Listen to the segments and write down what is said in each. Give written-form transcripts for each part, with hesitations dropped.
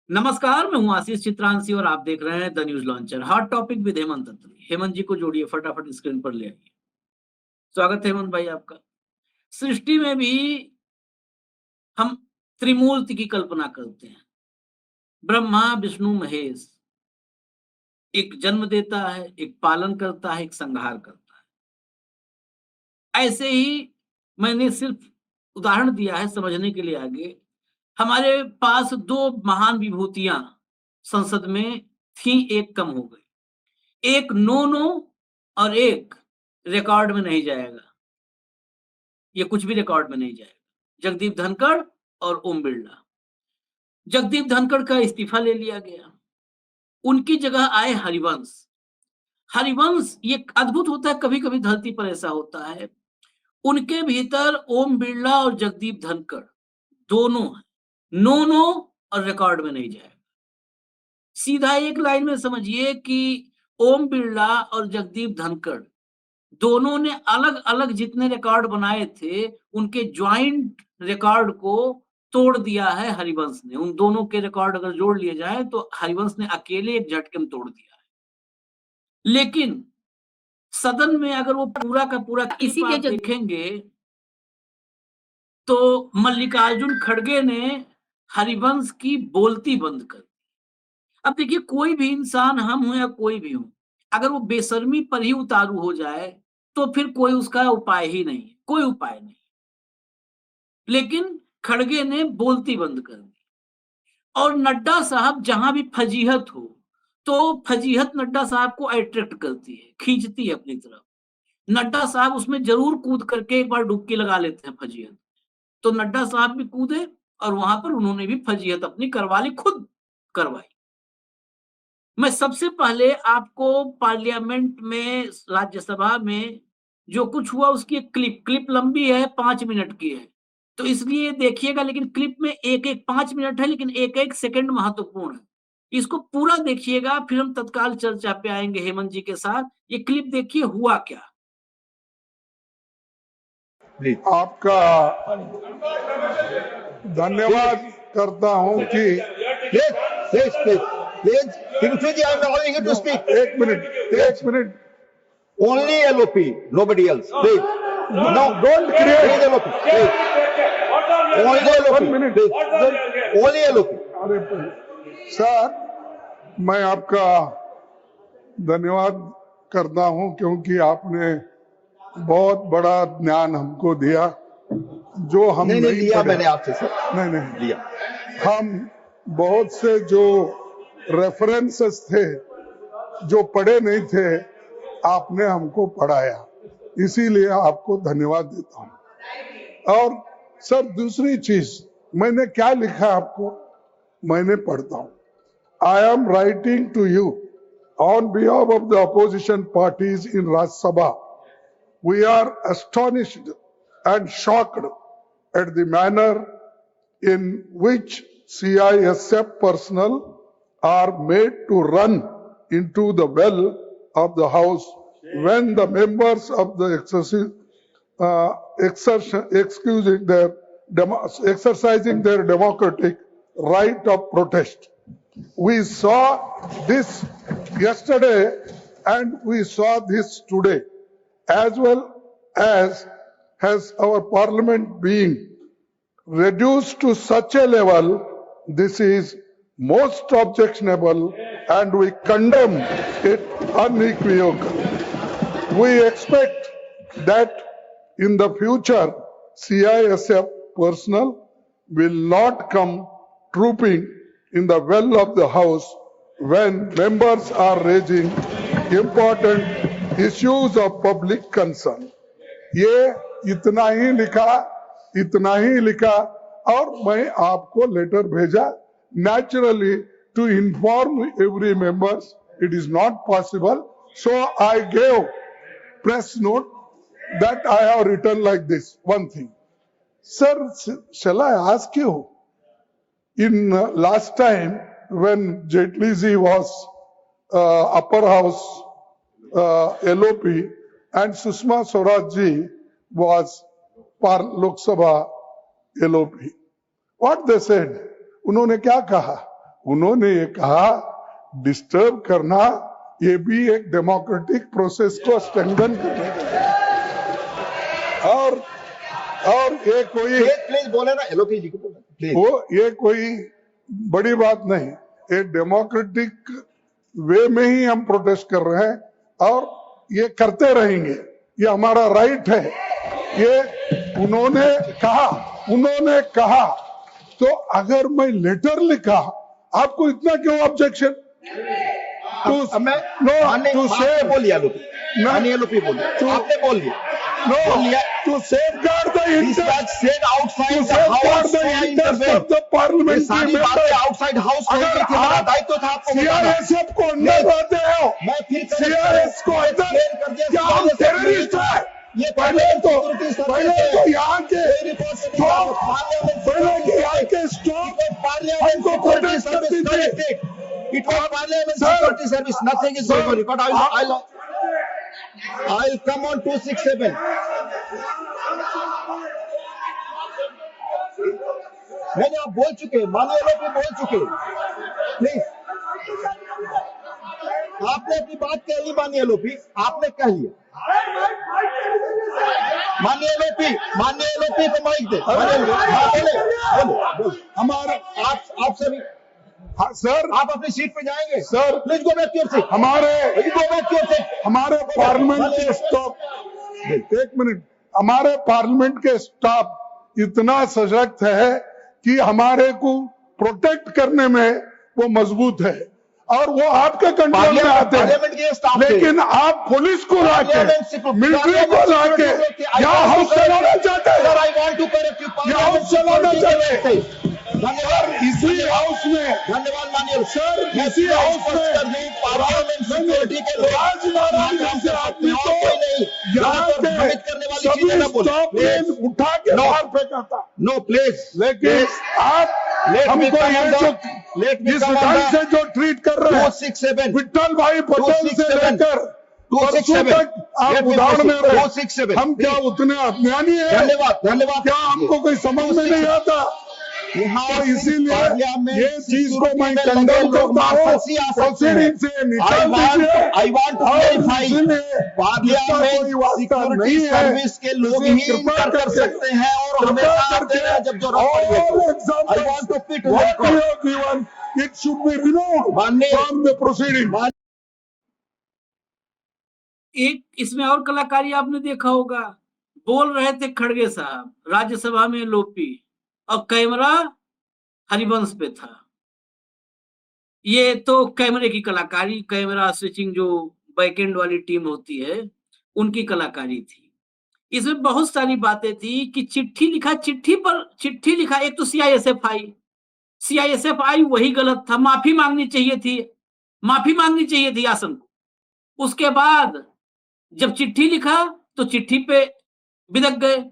नमस्कार, मैं हूं आशीष चित्रांशी और आप देख रहे हैं the news launcher. Hot topic with Hemant Atri. Hemant ji को जोड़िए, फटाफट स्क्रीन पर ले आइए। स्वागत है हेमंत भाई आपका। सृष्टि में भी हम त्रिमूर्ति की कल्पना करते हैं, ब्रह्मा विष्णु महेश। एक जन्म देता है, एक पालन करता है, एक संहार करता है। ऐसे ही मैंने सिर्फ उदाहरण दिया है समझने के लिए। आगे हमारे पास दो महान विभूतियां संसद में थी, एक कम हो गई। एक नो नो और एक रिकॉर्ड में नहीं जाएगा। ये कुछ भी रिकॉर्ड में नहीं जाएगा। जगदीप धनखड़ और ओम बिरला। जगदीप धनखड़ का इस्तीफा ले लिया गया, उनकी जगह आए हरिवंश। हरिवंश ये अद्भुत होता है, कभी कभी धरती पर ऐसा होता है। उनके भीतर ओम बिरला और जगदीप धनखड़ दोनों है। नो नो और रिकॉर्ड में नहीं जाएगा। सीधा एक लाइन में समझिए कि ओम बिरला और जगदीप धनखड़ दोनों ने अलग अलग जितने रिकॉर्ड बनाए थे, उनके ज्वाइंट रिकॉर्ड को तोड़ दिया है हरिवंश ने। उन दोनों के रिकॉर्ड अगर जोड़ लिए जाए तो हरिवंश ने अकेले एक झटके में तोड़ दिया है। लेकिन सदन में अगर वो पूरा का पूरा इसी के देखेंगे तो मल्लिकार्जुन खड़गे ने हरिवंश की बोलती बंद कर दी। अब देखिए, कोई भी इंसान, हम हो या कोई भी हो, अगर वो बेशर्मी पर ही उतारू हो जाए तो फिर कोई उसका उपाय ही नहीं, कोई उपाय नहीं। लेकिन खड़गे ने बोलती बंद कर दी। और नड्डा साहब जहां भी फजीहत हो तो फजीहत नड्डा साहब को अट्रैक्ट करती है, खींचती है अपनी तरफ। नड्डा साहब उसमें जरूर कूद करके एक बार डुबकी लगा लेते हैं फजीहत। तो नड्डा साहब भी कूदे और वहां पर उन्होंने भी फजीहत अपनी करवा ली, खुद करवाई। मैं सबसे पहले आपको पार्लियामेंट में, राज्यसभा में जो कुछ हुआ उसकी एक क्लिप लंबी है, 5 मिनट की है, तो इसलिए देखिएगा। लेकिन क्लिप में एक एक 5 मिनट है, लेकिन एक एक सेकंड महत्वपूर्ण है। इसको पूरा देखिएगा, फिर हम तत्काल चर्चा पे आएंगे हेमंत जी के साथ। ये क्लिप देखिए, हुआ क्या। आपका धन्यवाद करता हूं कि Please, Tiruchiji, I am allowing you to speak. एक minute Only LOP, nobody else. Please. No, don't create. Please, LOP. Please. Only LOP. 1 minute. Please. Only LOP. अरे सर, मैं आपका धन्यवाद करता हूं क्योंकि आपने बहुत बड़ा ज्ञान हमको दिया जो हम नहीं लिया पढ़े। मैंने आपसे सर। नहीं लिया। हम बहुत से जो रेफरेंसेस थे जो पढ़े नहीं थे, आपने हमको पढ़ाया, इसीलिए आपको धन्यवाद देता हूं। और सर, दूसरी चीज, मैंने क्या लिखा आपको, मैंने पढ़ता हूं। I am writing to you on behalf of the opposition parties in Rajya Sabha. We are astonished and shocked at the manner in which CISF personnel are made to run into the well of the House when the members of the exercising their democratic right of protest. We saw this yesterday and we saw this today. As well as has our parliament being reduced to such a level, this is most objectionable and we condemn it unequivocally. We expect that in the future CISF personnel will not come trooping in the well of the House when members are raising important issues of public concern. ये इतना ही लिखा और मैं आपको letter भेजा। Naturally, to inform every members, it is not possible. So I gave press note that I have written like this. One thing, sir, shall I ask you? In last time when Jaitley ji was upper house LOP and Sushma Swaraj ji was Lok Sabha LOP. What they said? उन्होंने क्या कहा? उन्होंने ये कहा disturb करना ये भी एक डेमोक्रेटिक प्रोसेस को स्ट्रेंथन करने का है। और ये कोई प्लीज बोले ना एलओपी जी को बोले प्लीज। वो ये कोई बड़ी बात नहीं, ये डेमोक्रेटिक वे में ही हम प्रोटेस्ट कर रहे हैं और ये करते रहेंगे, ये हमारा राइट है। ये उन्होंने कहा तो अगर मैं लेटर लिखा, आपको इतना क्यों ऑब्जेक्शन? टू सेव बोलिए एलओपी बोलिए, आपने बोल दिया। to safeguard the interest outside of the parliamentary member. Outside house अगर आप दायित्व था आपको CRSF को अंदर लाते हो, मैं फिर CRS को अंदर, क्या हम टेररिस्ट है? ये पहले तो यहाँ के स्टॉप, हमको प्रोटेस्ट करती थी। It was Parliament Security Service. Nothing is going on record. I'll come on 267. नहीं आप बोल चुके, माननीय लोग भी बोल चुके। प्लीज, आपने अपनी बात कह ली माननीय लोपी, आपने कह लिया। माननीय लोपी को माइक दे। बोले हमारे आप सभी। हाँ, सर आप अपनी सीट पे जाएंगे sir. Please go back to your seat. हमारे पार्लियामेंट के स्टाफ, एक मिनट, हमारे पार्लियामेंट के स्टाफ इतना सशक्त है कि हमारे को प्रोटेक्ट करने में वो मजबूत है और वो आपके कंट्रोल में आते हैं। लेकिन आप पुलिस को लाके, मिलिट्री को लाके यहाँ हाउस चलाना चाहते हैं, यहाँ हाउस चलाना चाहते हैं। धन्यवाद। इसी हाउस में, धन्यवाद माननीय सर, इसी हाउस में पार्लियामेंट सिक्योरिटी के लोग राजनारायण जैसे आदमी को यहाँ के सभी स्टॉप लेन उठा के बाहर फेंका था। नो प्लीज, लेकिन आप हमको ये जो इस ढंग से जो ट्रीट कर रहे हैं, 267 विट्ठल भाई पटेल से लेकर परसों तक आप उदाहरण में रहे। 267 हम क्या उतने अज्ञानी हैं? धन्यवाद। क्या हमको कोई समझ में नहीं आता? तो इसीलिए ये चीज को मैं कंडेम करता हूँ, प्रोसीडिंग से निकाल दीजिए। I want to clarify, parliament security service के लोग ही कर सकते हैं और हमेशा आते हैं जब जरूरत I want to put it should be removed from the proceeding. एक इसमें और कलाकारी आपने देखा होगा, बोल रहे थे खड़गे साहब राज्यसभा में लोपी और कैमरा हरिवंश पे था। ये तो कैमरे की कलाकारी, कैमरा स्विचिंग जो बैकएंड वाली टीम होती है उनकी कलाकारी थी। इसमें बहुत सारी बातें थी कि चिट्ठी लिखा। एक तो सीआईएसएफ आई वही गलत था, माफी मांगनी चाहिए थी आसन को। उसके बाद जब चिट्ठी लिखा तो चिट्ठी पे बिदक गए।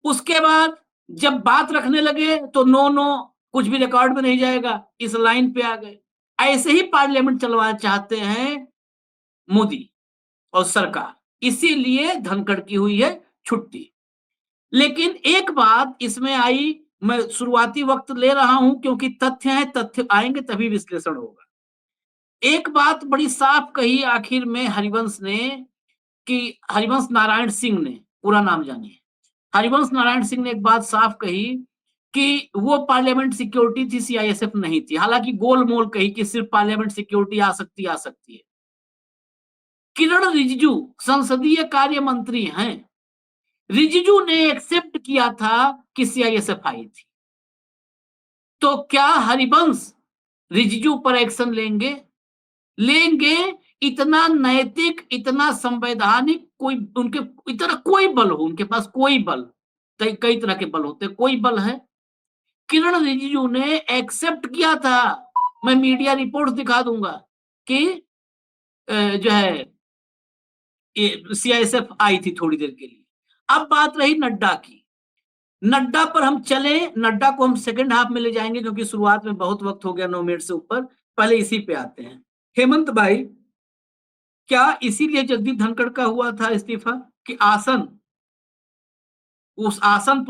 उसके बाद जब बात रखने लगे तो नो कुछ भी रिकॉर्ड में नहीं जाएगा, इस लाइन पे आ गए। ऐसे ही पार्लियामेंट चलवाना चाहते हैं मोदी और सरकार, इसीलिए धनखड़ की हुई है छुट्टी। लेकिन एक बात इसमें आई, मैं शुरुआती वक्त ले रहा हूं क्योंकि तथ्य है, तथ्य आएंगे तभी विश्लेषण होगा। एक बात बड़ी साफ कही आखिर में हरिवंश ने, कि हरिवंश नारायण सिंह ने, पूरा नाम जानिए, हरिवंश नारायण सिंह ने एक बात साफ कही कि वो पार्लियामेंट सिक्योरिटी थी, सीआईएसएफ नहीं थी। हालांकि गोलमोल कही कि सिर्फ पार्लियामेंट सिक्योरिटी आ सकती है। किरण रिजिजू संसदीय कार्य मंत्री हैं, रिजिजू ने एक्सेप्ट किया था कि सीआईएसएफ आई थी। तो क्या हरिवंश रिजिजू पर एक्शन लेंगे? इतना नैतिक, इतना संवैधानिक, कोई उनके इतना कोई बल हो, उनके पास कोई बल, कई तरह के बल होते, कोई बल है? किरण रिजिजू ने एक्सेप्ट किया था, मैं मीडिया रिपोर्ट दिखा दूंगा कि जो है सीआईएसएफ आई थी थोड़ी देर के लिए। अब बात रही नड्डा की। नड्डा पर हम चले, नड्डा को हम सेकंड हाफ में ले जाएंगे क्योंकि शुरुआत में बहुत वक्त हो गया, 9 मिनट से ऊपर। पहले इसी पे आते हैं। हेमंत भाई, क्या इसीलिए जगदीप धनखड़ का हुआ था इस्तीफा कि उस आसन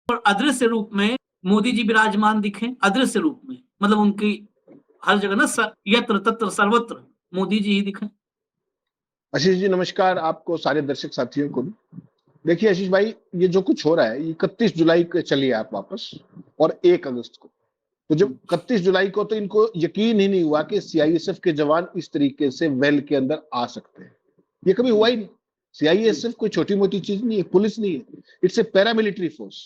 पर अदृश्य रूप में मोदी जी विराजमान दिखे? अदृश्य रूप में मतलब उनकी हर जगह ना यत्र तत्र सर्वत्र मोदी जी ही दिखे। आशीष जी नमस्कार, आपको सारे दर्शक साथियों को भी। देखिए आशीष भाई, ये जो कुछ हो रहा है, ये 31 जुलाई को चलिए आप वापस, और 1 अगस्त को, तो जब 31 जुलाई को तो इनको यकीन ही नहीं हुआ कि सीआईएसएफ के जवान इस तरीके से वेल के अंदर आ सकते हैं। ये कभी हुआ ही नहीं। सीआईएसएफ कोई छोटी मोटी चीज नहीं है, पुलिस नहीं है, इट्स ए पैरामिलिट्री फोर्स।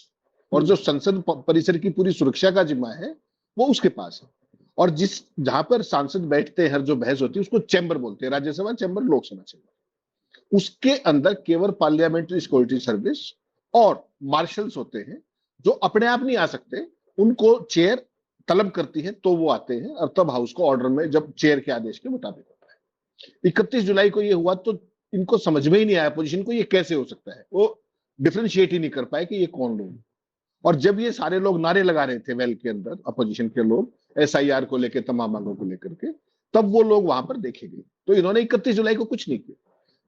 और जो संसद परिसर की पूरी सुरक्षा का जिम्मा है वो उसके पास है। और जहां पर सांसद बैठते हैं, हर जो बहस होती है उसको चैम्बर बोलते हैं, राज्यसभा चैम्बर, लोकसभा चैम्बर। उसके अंदर केवल पार्लियामेंट्री सिक्योरिटी सर्विस और मार्शल्स होते हैं, जो अपने आप नहीं आ सकते, उनको चेयर तलब करती है तो वो आते हैं, और तब हाउस को ऑर्डर में जब चेयर के आदेश के मुताबिक होता है। 31 जुलाई को ये हुआ तो इनको समझ में ही नहीं आया पोजीशन को, ये कैसे हो सकता है, वो डिफरेंशिएट ही नहीं कर पाए कि ये कौन लोग। और जब ये सारे लोग नारे लगा रहे थे वेल के अंदर, अपोजिशन के लोग, एसआईआर को लेकर, तमाम मांगों को लेकर के, तब वो लोग वहां पर देखे गए। तो इन्होंने 31 जुलाई को कुछ नहीं किया।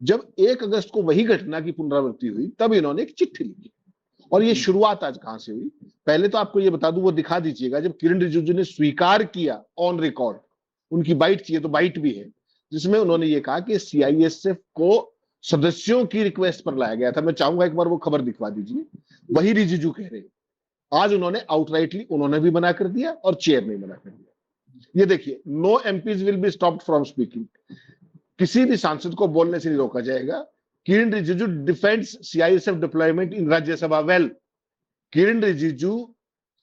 जब 1 अगस्त को वही घटना की पुनरावृत्ति हुई, तब इन्होंने एक चिट्ठी लिखी। और ये शुरुआत आज कहां से हुई, पहले तो आपको ये बता दूं, वो दिखा दीजिएगा, जब किरण रिजिजू ने स्वीकार किया ऑन रिकॉर्ड, उनकी बाइट चाहिए तो बाइट भी है, जिसमें उन्होंने ये कहा कि सीआईएसएफ को सदस्यों की रिक्वेस्ट पर लाया गया था। मैं चाहूंगा एक बार वो खबर दिखवा दीजिए। वही रिजिजू कह रहे हैं। आज उन्होंने आउटराइटली उन्होंने भी मना कर दिया और चेयर ने मना कर दिया। ये देखिए, no MPs will be stopped from speaking. किसी भी सांसद को बोलने से नहीं रोका जाएगा। किरण रिजिजू डिफेंड्स सीआईएसएफ डिप्लॉयमेंट इन राज्यसभा वेल। किरण रिजिजू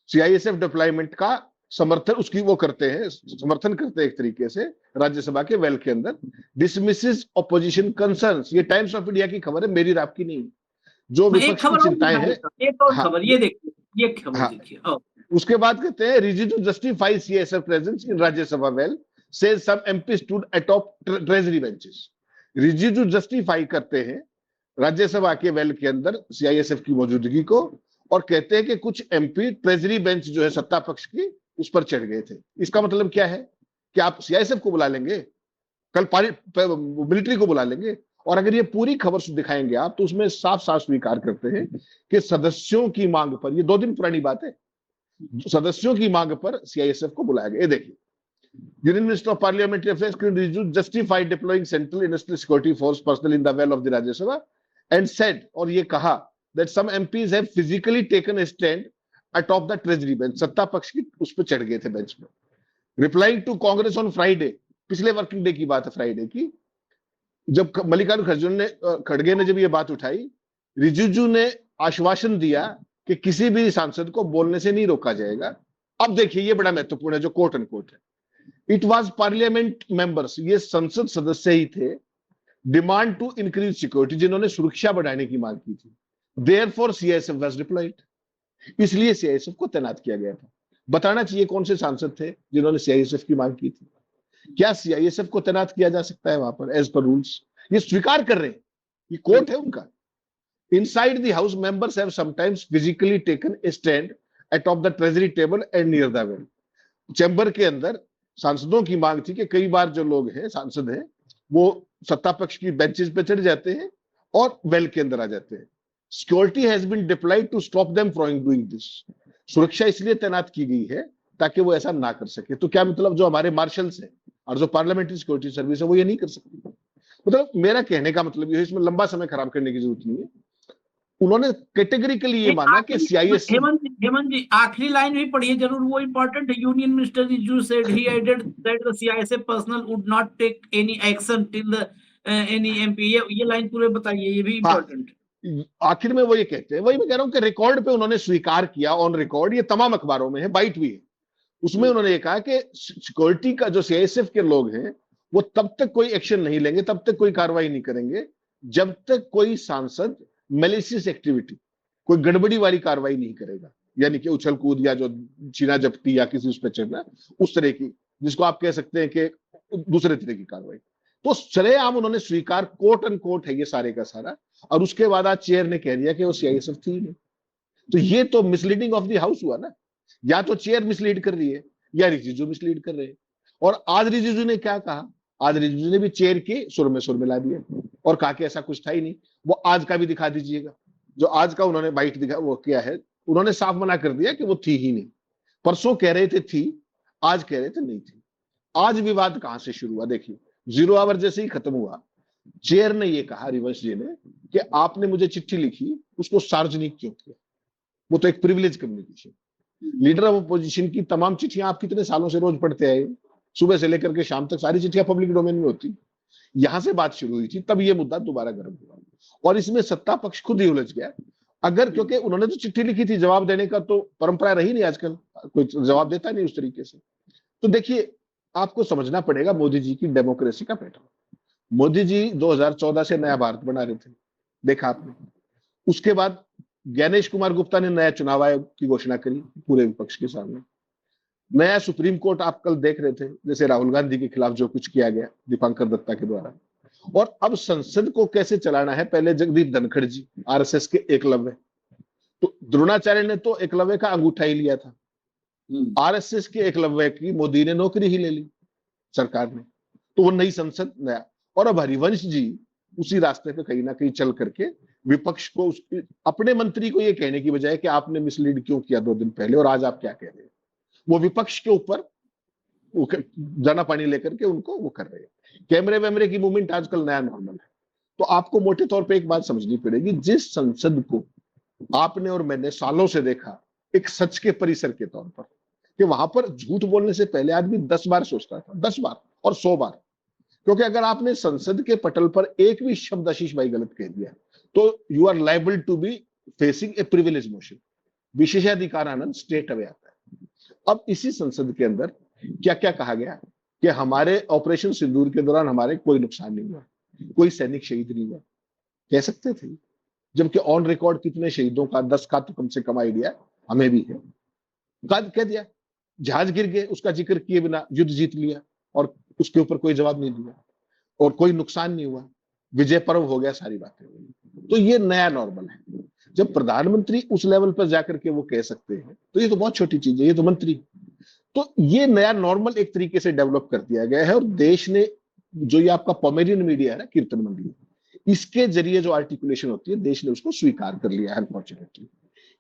सीआईएसएफ डिप्लॉयमेंट का समर्थन, उसकी वो करते हैं, समर्थन करते हैं एक तरीके से राज्यसभा के वेल के अंदर। Dismisses opposition concerns. ये टाइम्स ऑफ इंडिया की खबर है, मेरी और आपकी नहीं। जो विपक्ष की चिंताएं हैं, एक और खबर ये देखिए, ये खबर देखिए। उसके बाद कहते हैं, Rijiju justifies CISF presence in Rajya Sabha well, says some MPs stood atop treasury benches। Rijiju justify करते हैं राज्यसभा के वेल के अंदर सीआईएसएफ की मौजूदगी को, और कहते हैं कि कुछ एमपी ट्रेजरी बेंच जो है सत्ता पक्ष की, उस पर चढ़ गए थे। इसका मतलब क्या है कि आप सीआईएसएफ को बुला लेंगे, कल मिलिट्री को बुला लेंगे। और अगर ये पूरी खबर दिखाएंगे आप, तो उसमें साफ साफ स्वीकार करते हैं कि सदस्यों की मांग पर, ये 2 दिन पुरानी बात है, सदस्यों की मांग पर सीआईएसएफ को बुलाया गया। ये देखिए, Union Minister of Parliamentary Affairs Kiran Rijiju justified deploying Central Industrial Security Force personnel in the well of the Rajya Sabha and said, और ये कहा, that some MPs have physically taken a stand atop the treasury bench। सत्ता पक्ष की उस पर चढ़ गए थे बेंच में। Replying to Congress on Friday, पिछले वर्किंग डे की बात है, फ्राइडे की, जब मल्लिकार्जुन खड़गे ने जब ये बात उठाई, रिजिजू ने आश्वासन दिया कि किसी भी सांसद को बोलने से नहीं रोका जाएगा। अब देखिए, ये बड़ा महत्वपूर्ण है, जो कोट एंड कोट है। इट वॉज पार्लियामेंट मेंबर्स, ये संसद सदस्य ही थे, डिमांड टू इंक्रीज सिक्योरिटी, जिन्होंने सुरक्षा बढ़ाने की मांग की थी। देयरफॉर सीआईएसएफ वाज डिप्लॉयड, इसलिए सीआईएसएफ को तैनात किया गया था। बताना चाहिए कौन से सांसद थे जिन्होंने सीआईएसएफ की मांग की थी। क्या सीआईएसएफ को तैनात किया जा सकता है वहां पर एज पर रूल्स? ये स्वीकार कर रहे हैं, ये कोर्ट है उनका। Inside the house members have sometimes physically taken a stand atop the treasury table and near the well। Chamber के अंदर सांसदों की मांग थी कि कई बार जो लोग हैं, सांसद हैं, वो सत्ता पक्ष की बेंचेस पे चढ़ जाते हैं और वेल के अंदर आ जाते हैं। Security has been deployed to stop them from doing this. सुरक्षा इसलिए तैनात की गई है ताकि वो ऐसा ना कर सके। तो क्या मतलब, जो हमारे मार्शल्स हैं और जो पार्लियामेंट्री सिक्योरिटी सर्विस है, वो ये नहीं कर सकती। मतलब मेरा कहने का मतलब ये है, इसमें लंबा समय खराब करने की जरूरत नहीं है। उन्होंने कैटेगरिकली ये माना कि सीआईएसएफ। हेमंत जी, आखिरी लाइन भी पढ़िए जरूर, वो इंपॉर्टेंट है। Union minister Rijiju said he added that the CISF personnel would not take any action till the any MP। ये लाइन पूरे बताइए, ये भी इंपॉर्टेंट है। आखिर में वो ये कहते हैं, वही मैं कह रहा हूं कि रिकॉर्ड पे उन्होंने स्वीकार किया, ऑन रिकॉर्ड, ये तमाम अखबारों में है, बाइट भी है। उसमें उन्होंने ये कहा कि सिक्योरिटी का जो सीआईएसएफ के लोग हैं, वो तब तक कोई एक्शन नहीं लेंगे, तब तक कोई कार्रवाई नहीं करेंगे, जब तक कोई सांसद मैलिशियस एक्टिविटी, कोई गड़बड़ी वाली कार्रवाई नहीं करेगा। यानी कि उछल कूद या जो छीना झपटी या किसी उस पर चढ़ना, उस तरह की, जिसको आप कह सकते हैं कि दूसरे तरह की कार्रवाई। तो सरेआम उन्होंने स्वीकार, कोट एंड कोट है ये सारे का सारा। और उसके बाद आज चेयर ने कह दिया कि वो सीआईएसएफ थी नहीं। तो ये तो मिसलीडिंग ऑफ द हाउस हुआ ना। या तो चेयर मिसलीड कर रही है या रिजिजू मिसलीड कर रहे हैं। और आज रिजिजू ने क्या कहा, आज रिजिजू ने भी चेयर के सुर में सुर मिला दिया और कहा कि ऐसा कुछ था ही नहीं। वो आज का भी दिखा दीजिएगा, जो आज का उन्होंने बाइट दिखा, वो क्या है, उन्होंने साफ मना कर दिया कि वो थी ही नहीं। परसों कह रहे थे थी, आज कह रहे थे नहीं थी। आज विवाद कहां से शुरू हुआ देखिए, 0 आवर जैसे ही खत्म हुआ, चेयर ने ये कहा, हरिवंश जी ने, कि आपने मुझे चिट्ठी लिखी, उसको सार्वजनिक क्यों किया? वो तो एक privilege communication. Leader of opposition की तमाम चिट्ठियां आप कितने सालों से रोज पढ़ते आए, सुबह से लेकर के शाम तक सारी चिट्ठियां पब्लिक डोमेन में होती। यहां से बात शुरू हुई थी, तब ये मुद्दा दोबारा गर्म हुआ और इसमें सत्ता पक्ष खुद ही उलझ गया। अगर क्योंकि उन्होंने तो चिट्ठी लिखी थी, जवाब देने का तो परंपरा रही नहीं, आजकल कोई जवाब देता नहीं उस तरीके से। तो देखिए, आपको समझना पड़ेगा मोदी जी की डेमोक्रेसी का पैटर्न। मोदी जी 2014 से नया भारत बना रहे थे, देखा आपने। उसके बाद ज्ञानेश कुमार गुप्ता ने नया चुनाव आयोग की घोषणा करी पूरे विपक्ष के सामने। नया सुप्रीम कोर्ट आप कल देख रहे थे, जैसे राहुल गांधी के खिलाफ जो कुछ किया गया दीपांकर दत्ता के द्वारा। और अब संसद को कैसे चलाना है, पहले जगदीप धनखड़ जी आरएसएस के एकलव्य, तो द्रोणाचार्य ने तो एकलव्य का अंगूठा ही लिया था, आरएसएस के एकलव्य की मोदी ने नौकरी ही ले ली सरकार ने। तो वो नई संसद नया, और अब हरिवंश जी उसी रास्ते पे कहीं ना कहीं चल करके विपक्ष को अपने मंत्री को ये कहने की बजाय कि आपने मिसलीड क्यों किया 2 दिन पहले और आज आप क्या कह रहे हैं, वो विपक्ष के ऊपर दाना पानी लेकर के उनको वो कर रहे हैं। कैमरे वैमरे की मूवमेंट आजकल नया नॉर्मल है। तो आपको मोटे तौर पे एक बात समझनी पड़ेगी, जिस संसद को आपने और मैंने सालों से देखा एक सच के परिसर के तौर पर, कि वहां पर झूठ बोलने से पहले आदमी 10 बार सोचता था, 10 बार और 100 बार। क्योंकि अगर आपने संसद के पटल पर एक भी शब्द आशीष भाई गलत कह दिया तो you are liable to be facing a privilege motion, विशेषाधिकार आनंद स्टेट अवे आता है। अब इसी संसद के अंदर क्या क्या कहा गया कि हमारे ऑपरेशन सिंदूर के दौरान हमारे कोई नुकसान नहीं हुआ, कोई सैनिक शहीद नहीं हुआ, कह सकते थे। जबकि ऑन रिकॉर्ड कितने शहीदों का, 10 का तो कम से कम आइडिया हमें भी है। कह दिया जहाज गिर गए, उसका जिक्र किए बिना युद्ध जीत लिया और उसके ऊपर कोई जवाब नहीं दिया और कोई नुकसान नहीं हुआ, विजय पर्व हो गया, सारी बातें हुई। तो ये नया नॉर्मल है। जब प्रधानमंत्री उस लेवल पर जाकर के वो कह सकते हैं तो ये तो बहुत छोटी चीज है, ये तो मंत्री। तो ये नया नॉर्मल एक तरीके से डेवलप कर दिया गया है और देश ने, जो ये आपका पोमेरियन मीडिया है ना, कीर्तन मंडली, इसके जरिए जो आर्टिकुलेशन होती है, देश ने उसको स्वीकार कर लिया है अनफॉर्चुनेटली।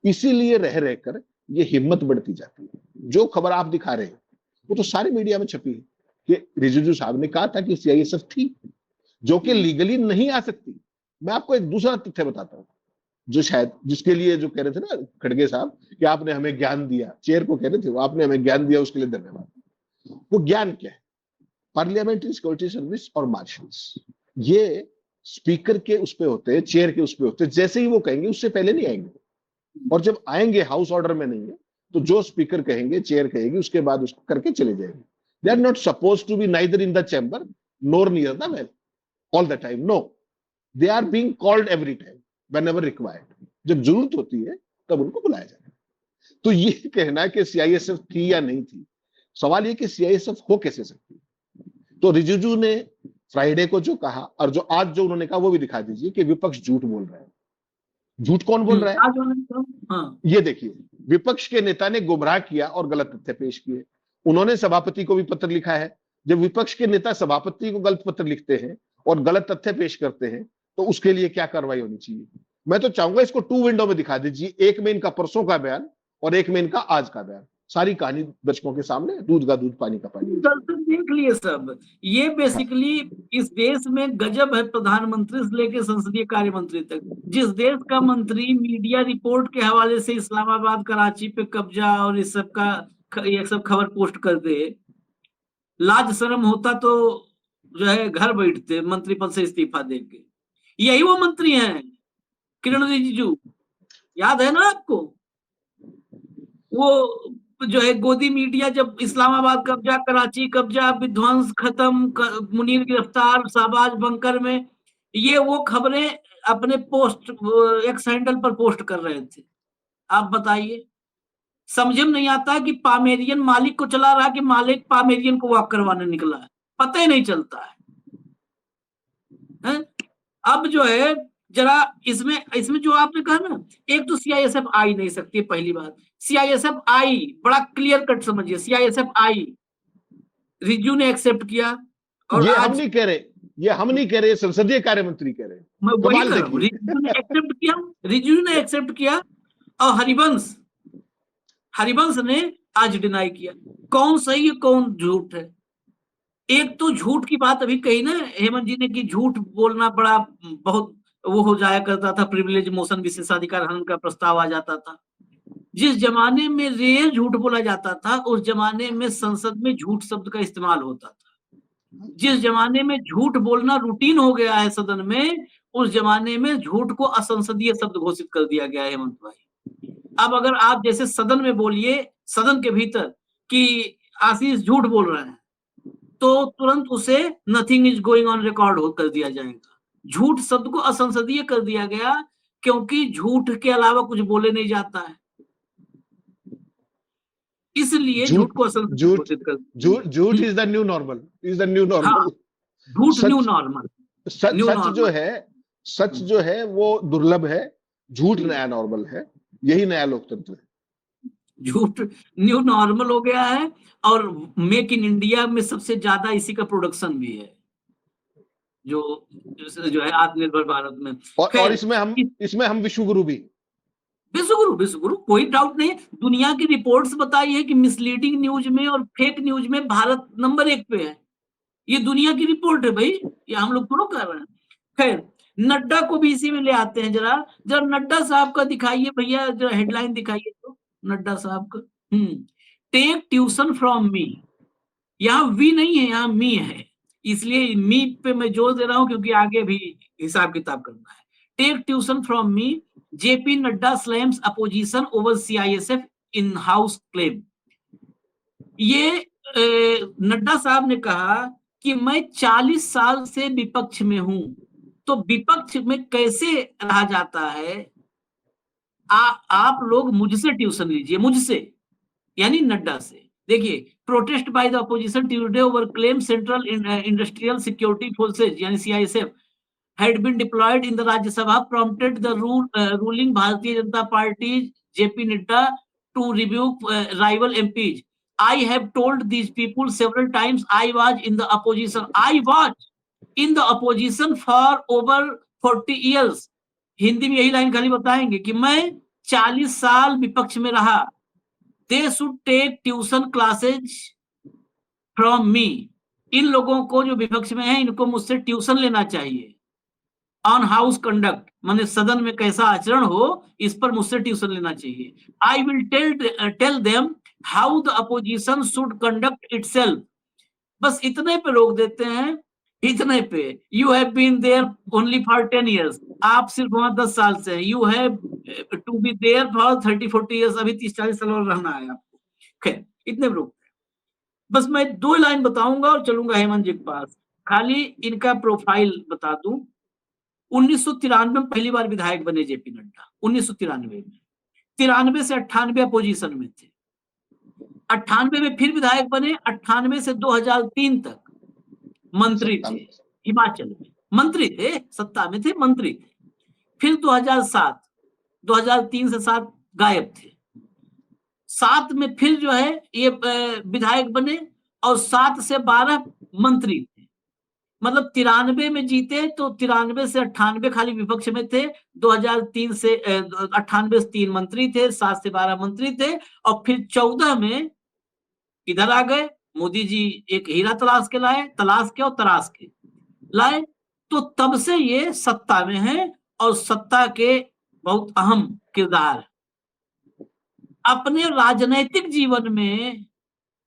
इसीलिए रह रहकर ये हिम्मत बढ़ती जाती है। जो खबर आप दिखा रहे हैं वो तो सारी मीडिया में छपी है कि रिजिजू साहब ने कहा था कि सीआईएसएफ थी, जो कि लीगली नहीं आ सकती। मैं आपको एक दूसरा तथ्य बताता हूं, जो शायद जिसके लिए जो कह रहे थे ना खड़गे साहब कि आपने हमें ज्ञान दिया, चेयर को कह रहे थे वो, आपने हमें ज्ञान दिया, उसके लिए धन्यवाद। वो ज्ञान क्या है? पार्लियामेंट्री सिक्योरिटी सर्विस और मार्शल्स, ये स्पीकर के उस पे होते हैं, चेयर के उस पे होते हैं, जैसे ही वो कहेंगे उससे पहले नहीं आएंगे, और जब आएंगे हाउस ऑर्डर में नहीं है तो जो स्पीकर कहेंगे, चेयर कहेगी, उसके बाद उसको करके चले जाएंगे। They are not supposed to be neither in the chamber nor near the well all the time. No, they are being called every time whenever required. जब जरूरत होती है तब उनको बुलाया जाता है। तो ये कहना कि सीआईएसएफ थी या नहीं थी, सवाल ये कि सीआईएसएफ हो कैसे सकती है। तो रिजिजू ने फ्राइडे को जो कहा और जो आज जो उन्होंने कहा वो भी दिखा दीजिए कि विपक्ष झूठ बोल रहा है। झूठ कौन बोल रहा है? हाँ। ये देखिए, विपक्ष के नेता ने गुमराह किया और गलत तथ्य पेश किए। उन्होंने सभापति को भी पत्र लिखा है। जब विपक्ष के नेता सभापति को गलत पत्र लिखते हैं और गलत तथ्य पेश करते हैं तो उसके लिए क्या कार्रवाई होनी चाहिए? मैं तो चाहूंगा इसको 2 विंडो में दिखा दीजिए, एक में इनका परसों का बयान और एक में इनका आज का बयान। सारी कहानी दर्शकों के सामने, दूध का दूध पानी का पानी। देख लिए सब। ये बेसिकली इस देश में गजब है, प्रधानमंत्री से लेकर संसदीय कार्य मंत्री तक। जिस देश का मंत्री मीडिया रिपोर्ट के हवाले से इस्लामाबाद कराची पे कब्जा और इस सब का ये सब खबर पोस्ट कर दे, लाज शर्म होता तो जो है घर बैठते मंत्री पद से इस्तीफा देके। यही वो मंत्री हैं किरण रिजिजू, याद है ना आपको? वो जो है गोदी मीडिया, जब इस्लामाबाद कब्जा, कराची कब्जा, विध्वंस खत्म, मुनीर गिरफ्तार, शाहबाज बंकर में, ये वो खबरें अपने पोस्ट एक्स हैंडल पर पोस्ट कर रहे थे। आप बताइए, समझ में नहीं आता है कि पामेरियन मालिक को चला रहा है कि मालिक पामेरियन को वॉक करवाने निकला है, पता ही नहीं चलता है? अब जो है जरा इसमें जो आपने कहा ना, एक तो सीआईएसएफ आ ही नहीं सकती, पहली बात। सीआईएसएफ आई, बड़ा क्लियर कट समझिए, सीआईएसएफ आई, रिज्यू ने एक्सेप्ट किया। और ये हम नहीं कह रहे, ये हम नहीं कह रहे, संसदीय कार्य मंत्री कह रहे हैं। मैं वही कह रहा हूं, रिज्यू ने एक्सेप्ट किया और हरिवंश ने आज डिनाई किया। कौन सही है कौन झूठ है? एक तो झूठ की बात अभी कही ना हेमंत जी ने कि झूठ बोलना बड़ा बहुत वो हो जाया करता था, प्रिविलेज मोशन विशेषाधिकार हनन का प्रस्ताव आ जाता था। जिस जमाने में रेयर झूठ बोला जाता था उस जमाने में संसद में झूठ शब्द का इस्तेमाल होता था। जिस जमाने में झूठ बोलना रूटीन हो गया है सदन में, उस जमाने में झूठ को असंसदीय शब्द घोषित कर दिया गया है हेमंत भाई। अब अगर आप जैसे सदन में बोलिए, सदन के भीतर कि आशीष झूठ बोल रहे हैं, तो तुरंत उसे nothing is going on record कर दिया जाएगा। झूठ शब्द को असंसदीय कर दिया गया क्योंकि झूठ के अलावा कुछ बोले नहीं जाता है, इसलिए झूठ को असंसदीय झूठ घोषित कर दिया। झूठ is the new normal, is the new हाँ, नॉर्मल। झूठ न्यू सच नॉर्मल, सच न्यू सच जो नॉर्मल। है, सच जो है वो दुर्लभ है, झूठ नया नॉर्मल है। यही नया लोकतंत्र है। झूठ न्यू नॉर्मल हो गया है और मेक इन इंडिया में सबसे ज्यादा इसी का प्रोडक्शन भी है, जो है आत्मनिर्भर भारत में। और खैर, इसमें हम विश्वगुरु भी। विश्वगुरु विश्वगुरु कोई डाउट नहीं है। दुनिया की रिपोर्ट्स बताई है कि मिसलीडिंग न्यूज में और फेक न्यूज में भारत नंबर 1 पे है। ये दुनिया की रिपोर्ट है भाई, ये हम लोग थोड़ा कर रहे हैं। खैर, नड्डा को भी इसी में ले आते हैं। जरा जरा नड्डा साहब का दिखाइए भैया, जरा हेडलाइन दिखाइए तो नड्डा साहब का। Take tuition from me. यहाँ वी नहीं है, यहाँ मी है, इसलिए मी पे मैं जोर दे रहा हूं क्योंकि आगे भी हिसाब किताब करना है। Take tuition from me, JP Nadda slams opposition over CISF in house claim. ये नड्डा साहब ने कहा कि मैं 40 साल से विपक्ष में हूं, तो विपक्ष में कैसे रहा जाता है? आप लोग मुझसे ट्यूशन लीजिए, मुझसे यानी नड्डा से। देखिए, protest by the opposition Tuesday over claim central industrial security forces यानी CISF had been deployed in the Rajya Sabha prompted the ruling Bharatiya Janata Party JP Nadda to rebuke rival MPs. I have told these people several times I was in the opposition. I was in the opposition for over 40 years. Hindi में यही line खाली बताएंगे कि मैं 40 साल विपक्ष में रहा। They should take tuition classes from me. इन लोगों को जो विपक्ष में है इनको मुझसे ट्यूशन लेना चाहिए। ऑन हाउस कंडक्ट माने सदन में कैसा आचरण हो, इस पर मुझसे ट्यूशन लेना चाहिए। I will tell them how the opposition should conduct itself. बस इतने पे रोक देते हैं, इतने पे। You have been there only for 10 years। आप सिर्फ वहां 10 साल से हैं। You have to be there for 30-40 years। अभी 30-40 साल और रहना है आपको। खैर, इतने पे रोक। बस मैं 2 लाइन बताऊंगा और चलूंगा हेमंत जी के पास, खाली इनका प्रोफाइल बता दूं। 1993 में पहली बार विधायक बने जेपी नड्डा, 1993 में। 93 से 98 अपोजिशन में थे। 98 में फिर विधायक बने, 98 से 2003 तक मंत्री थे। हिमाचल में मंत्री थे, सत्ता में थे, मंत्री थे। फिर 2003 से 7 गायब थे। 7 में फिर जो है ये विधायक बने और 7 से 12 मंत्री थे। मतलब 93 में जीते तो 93 से 98 खाली विपक्ष में थे। 2003 से 98 से 3 मंत्री थे, 7 से 12 मंत्री थे और फिर 14 में इधर आ गए। मोदी जी एक हीरा तलाश के और तराश के लाए, तो तब से ये सत्ता में है और सत्ता के बहुत अहम किरदार। अपने राजनैतिक जीवन में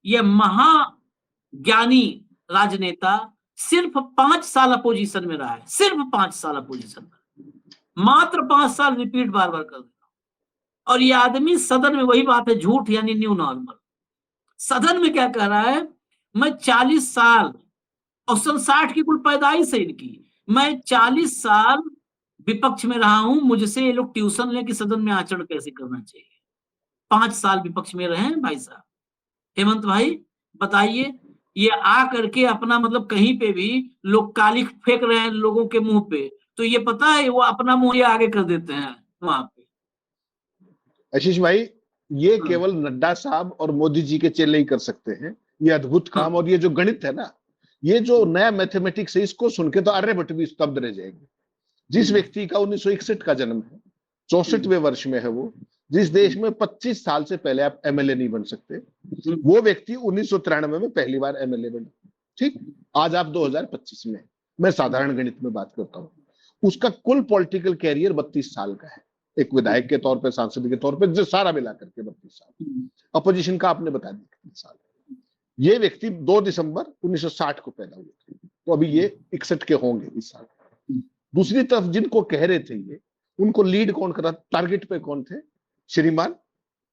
ये महाज्ञानी राजनेता सिर्फ 5 साल अपोजिशन में रहा है, सिर्फ 5 साल अपोजिशन में, मात्र 5 साल। रिपीट बार बार कर देता। और ये आदमी सदन में, वही बात है, झूठ यानी न्यू नॉर्मल। सदन में क्या कह रहा है? मैं 40 साल और 60 की कुल पैदाइश है इनकी, मैं 40 साल विपक्ष में रहा हूं, मुझसे ये लोग ट्यूशन ले कि सदन में आचरण कैसे करना चाहिए। 5 साल विपक्ष में रहे भाई साहब। हेमंत भाई बताइए, ये आ करके अपना मतलब कहीं पे भी लोग काली फेंक रहे हैं लोगों के मुंह पे, तो ये पता है वो अपना मुंह ये आगे कर देते हैं वहां पे। आशीष भाई, ये केवल नड्डा साहब और मोदी जी के चेले ही कर सकते हैं ये अद्भुत काम। और ये जो गणित है ना, ये जो नया मैथमेटिक्स है, इसको सुन के तो आर्यभट्ट भी स्तब्ध रह जाएंगे। जिस व्यक्ति का 1961 का जन्म है, 64वें वर्ष में है वो, जिस देश में 25 साल से पहले आप एमएलए नहीं बन सकते, वो व्यक्ति 1993 में पहली बार एमएलए बना। ठीक, आज आप 2025 में, मैं साधारण गणित में बात करता हूं, उसका कुल पॉलिटिकल कैरियर 32 साल का है, एक विधायक के तौर पे, सांसद के तौर पे, जो सारा मिला करके 32 साल। अपोजिशन का आपने बता दिया कितने साल। ये व्यक्ति 2 दिसंबर 1960 को पैदा हुए थे, तो अभी ये 61 के होंगे इस साल। दूसरी तरफ जिनको कह रहे थे ये, उनको लीड कौन कर रहा, टारगेट पे कौन थे? श्रीमान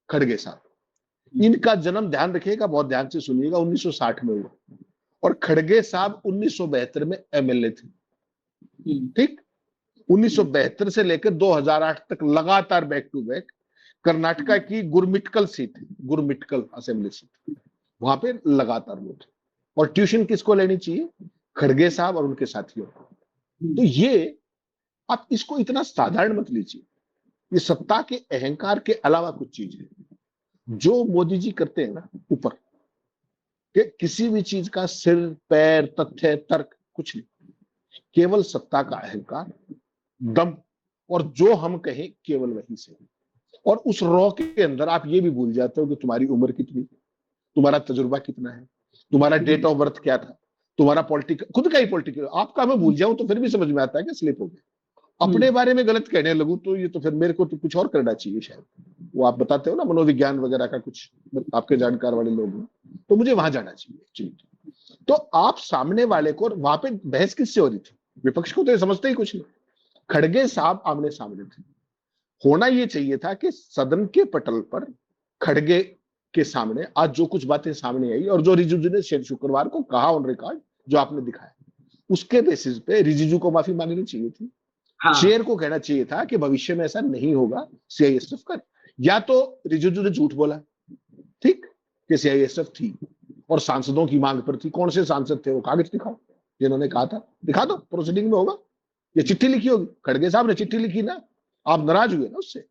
खड़गे साहब। इनका जन्म, ध्यान रखिएगा, बहुत ध्यान से सुनिएगा, 1960 में हुआ, और खड़गे साहब 1972 में एमएलए थे। ठीक, 1972 से लेकर 2008 तक लगातार बैक टू बैक कर्नाटका की गुरमिटकल सीट, गुरमिटकल असेंबली सीट, वहां पे लगातार वो थे। और ट्यूशन किसको लेनी चाहिए? खड़गे साहब और उनके साथियों को। तो ये, आप इसको इतना साधारण मत लीजिए, ये सत्ता के अहंकार के अलावा कुछ चीज है। जो मोदी जी करते हैं ना ऊपर, कि किसी भी चीज का सिर पैर तथ्य तर्क कुछ नहीं, केवल सत्ता का अहंकार, दम, और जो हम कहें केवल वही से। और उस रॉ के अंदर आप ये भी भूल जाते हो कि तुम्हारी उम्र कितनी, तुम्हारा तजुर्बा कितना है, तुम्हारा डेट ऑफ बर्थ क्या था, तुम्हारा पॉलिटिकल, खुद का ही पॉलिटिकल, आपका मैं भूल जाऊं तो फिर भी समझ में आता है कि स्लिप हो गया। अपने बारे में गलत कहने लगूं तो ये तो फिर मेरे को तो कुछ और करना चाहिए शायद। वो आप बताते हो ना मनोविज्ञान वगैरह का, कुछ आपके जानकार वाले लोग हैं, तो मुझे वहां जाना चाहिए एक्चुअली। तो आप सामने वाले को, वहां पे बहस किससे हो रही थी? विपक्ष को तो ये समझते ही कुछ नहीं। खड़गे साहब आमने सामने थे। होना ये चाहिए था कि सदन के पटल पर खड़गे के सामने आज जो कुछ बातें सामने आई, और जो रिजिजू ने शुक्रवार को कहा ऑन रिकॉर्ड, जो आपने दिखाया, उसके बेसिस पे रिजिजू को माफी मांगनी चाहिए थी। हाँ। चेयर को कहना चाहिए था कि भविष्य में ऐसा नहीं होगा सीआईएसएफ का। या तो रिजिजू ने झूठ बोला, ठीक, कि सीआईएसएफ थी और सांसदों की मांग पर थी। कौन से सांसद थे वो? कागज दिखाओ जिन्होंने कहा था, दिखा दो, प्रोसीडिंग में होगा। ये चिट्ठी लिखी होगी, खड़गे साहब ने चिट्ठी लिखी ना, आप नाराज हुए ना उससे,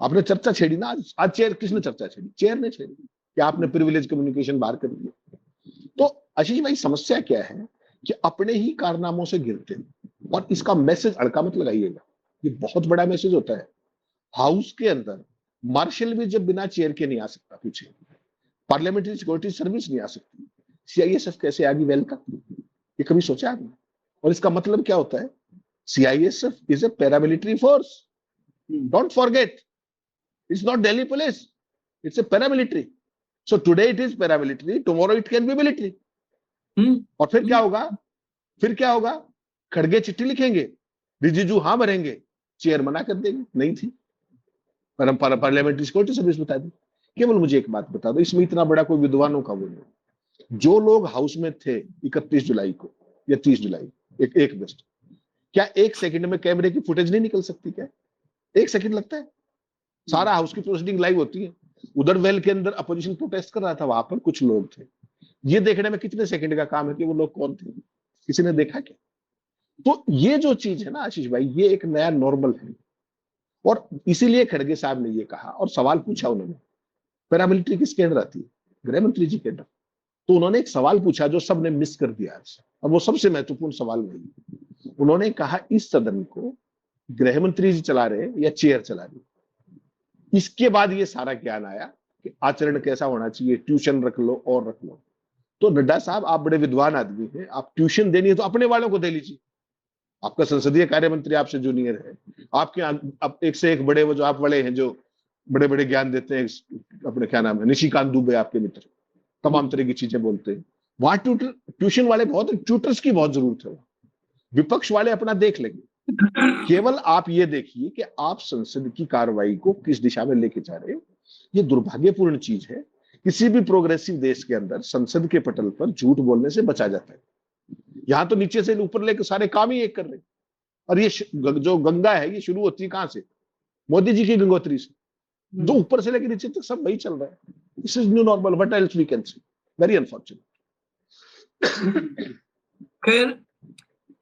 आपने चर्चा छेड़ी ना। आज चेयर किसने चर्चा छेड़ी? चेयर ने छेड़ी कि आपने प्रिविलेज कम्युनिकेशन बाहर कर दिया। तो आशीष भाई, समस्या क्या है कि अपने ही कारनामों से गिरते हैं, और इसका मैसेज अड़का मत लगाइएगा, ये बहुत बड़ा मैसेज होता है। हाउस के अंदर मार्शल भी जब बिना चेयर के नहीं आ सकता, पीछे पार्लियामेंट्री सिक्योरिटी सर्विस नहीं आ सकती, सीआईएसएफ कैसे आगे वेल तक? ये कभी सोचा आपने? और इसका मतलब क्या होता है? CISF is a paramilitary force, don't forget, it's not Delhi police, it's a paramilitary. So today it is paramilitary, tomorrow it can be military. और फिर क्या होगा? फिर क्या होगा? खड़गे चिट्ठी लिखेंगे, रिजिजू हाँ भरेंगे, चेयर मना कर देंगे, नहीं थी पार्लियामेंट्री सिक्योरिटी सर्विस, बता दी। केवल मुझे एक बात बता दो, इसमें इतना बड़ा कोई विद्वानों का वो नहीं, जो लोग हाउस में थे 31 जुलाई को या 30 जुलाई, एक अगस्त, क्या 1 सेकंड में कैमरे की फुटेज नहीं निकल सकती? क्या 1 सेकंड लगता है? सारा हाउस की प्रोसीडिंग लाइव होती है। उधर वेल के अंदर अपोजिशन प्रोटेस्ट कर रहा था, वहां पर कुछ लोग थे। ये देखने में कितने सेकंड का काम है कि वो लोग कौन थे? किसी ने देखा क्या? तो ये जो चीज है ना आशीष भाई, ये एक नया नॉर्मल है। और इसीलिए खड़गे साहब ने ये कहा, और सवाल पूछा उन्होंने, पैरामिलिट्री किसके अंडर आती है? गृह मंत्री जी के अंडर। तो उन्होंने एक सवाल पूछा जो सबने मिस कर दिया आज, और वो सबसे महत्वपूर्ण सवाल वही। उन्होंने कहा, इस सदन को गृह मंत्री जी चला रहे या चेयर चला रही? इसके बाद ये सारा ज्ञान आया कि आचरण कैसा होना चाहिए, ट्यूशन रख लो और रख लो। तो नड्डा साहब, आप बड़े विद्वान आदमी हैं, आप ट्यूशन देनी है तो अपने वालों को दे लीजिए। आपका संसदीय कार्य मंत्री आपसे जूनियर है, आपके अब एक से एक बड़े, वो जो आप बड़े हैं, जो बड़े बड़े ज्ञान देते हैं, अपने क्या नाम है, निशिकांत दुबे आपके मित्र, तमाम तरह की चीजें बोलते हैं। वहां ट्यूशन वाले बहुत, ट्यूटर्स की बहुत जरूरत है। विपक्ष वाले अपना देख लेंगे। केवल आप ये देखिए कि आप संसद की कार्रवाई को किस दिशा में लेके जा रहे हैं। ये दुर्भाग्यपूर्ण चीज है। किसी भी प्रोग्रेसिव देश के अंदर संसद के पटल पर झूठ बोलने से बचा जाता है। यहां तो नीचे से ऊपर लेकर सारे काम ही एक कर रहे हैं। और ये जो गंगा है, ये शुरू होती है कहां से? मोदी जी की गंगोत्री से। जो ऊपर से लेकर नीचे तक सब वही चल रहा है। This is new normal, what else we can say. Very unfortunate. खैर,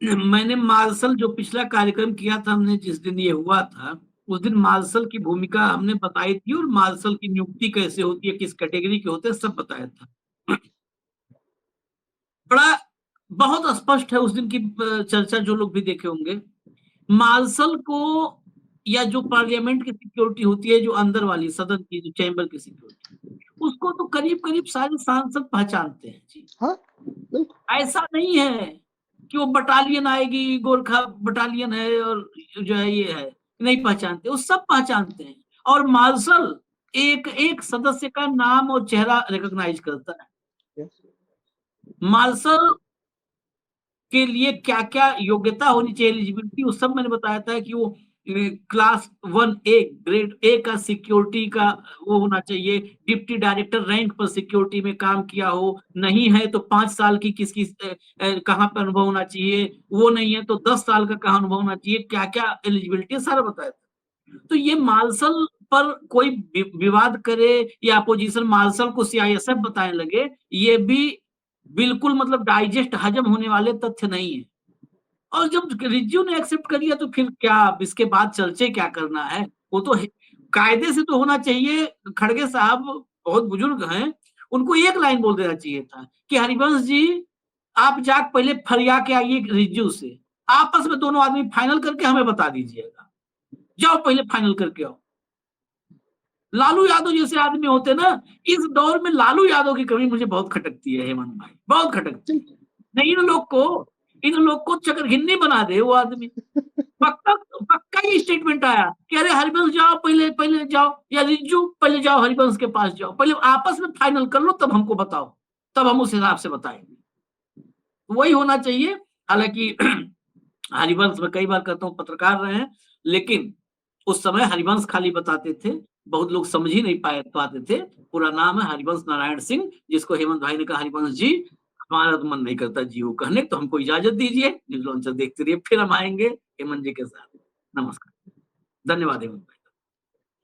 मैंने मार्शल जो पिछला कार्यक्रम किया था हमने, जिस दिन ये हुआ था, उस दिन मार्शल की भूमिका हमने बताई थी, और मार्शल की नियुक्ति कैसे होती है, किस कैटेगरी के होते हैं, सब बताया था। बड़ा बहुत स्पष्ट है उस दिन की चर्चा, जो लोग भी देखे होंगे। मार्शल को या जो पार्लियामेंट की सिक्योरिटी होती है, जो अंदर वाली सदन की जो चैम्बर की सिक्योरिटी, उसको तो करीब-करीब सारे सांसद पहचानते हैं जी। हाँ, बिल्कुल। ऐसा नहीं है कि वो बटालियन आएगी, गोरखा बटालियन है और जो है ये है, नहीं पहचानते, वो सब पहचानते हैं। और मार्शल एक सदस्य का नाम और चेहरा रिकॉग्नाइज करता है। मार्शल के लिए क्या-क्या योग्यता होनी चाहिए, एलिजिबिलिटी, वो सब मैंने बताया था कि वो क्लास 1A ग्रेड ए का सिक्योरिटी का वो होना चाहिए, डिप्टी डायरेक्टर रैंक पर सिक्योरिटी में काम किया हो, नहीं है तो 5 साल की किसकी कहाँ पे अनुभव होना चाहिए, वो नहीं है तो 10 साल का कहाँ अनुभव होना चाहिए, क्या-क्या एलिजिबिलिटी है सारा बताया था। तो ये मार्शल पर कोई विवाद करे या अपोजिशन मार्शल को सीआईएसएफ बताने लगे, ये भी बिल्कुल मतलब डाइजेस्ट हजम होने वाले तथ्य नहीं है। और जब रिज्जू ने एक्सेप्ट कर लिया तो फिर क्या इसके बाद चर्चे क्या करना है? वो तो कायदे से तो होना चाहिए। खड़गे साहब बहुत बुजुर्ग हैं, उनको एक लाइन बोल देना चाहिए था कि हरिवंश जी आप जा पहले फरिया के आइए रिज्जू से, आपस में दोनों आदमी फाइनल करके हमें बता दीजिएगा। जाओ पहले फाइनल करके आओ। लालू यादव जैसे आदमी होते ना, इस दौर में लालू यादव की कमी मुझे बहुत खटकती है हेमंत भाई, बहुत खटकती है। नहीं इन लोग को चकरघिन्नी बना दे वो आदमी। पक्का पक्का ये स्टेटमेंट आया कि अरे हरिवंश जाओ पहले जाओ, या रिज्जू पहले जाओ हरिवंश के पास जाओ, पहले आपस में फाइनल कर लो तब हमको बताओ, तब हम उस हिसाब से बताएंगे। वही होना चाहिए। हालांकि हरिवंश में कई बार कहता हूँ पत्रकार रहे हैं, लेकिन उस समय हरिवंश खाली बताते थे, बहुत लोग समझ ही नहीं पाते थे। पूरा नाम है हरिवंश नारायण सिंह, जिसको हेमंत भाई ने कहा हरिवंश जी हमारा तो मन नहीं करता जी वो कहने, तो हमको इजाजत दीजिए, न्यूज़ लॉन्चर देखते रहिए, फिर हम आएंगे हेमंत जी के साथ। नमस्कार, धन्यवाद हेमंत भाई।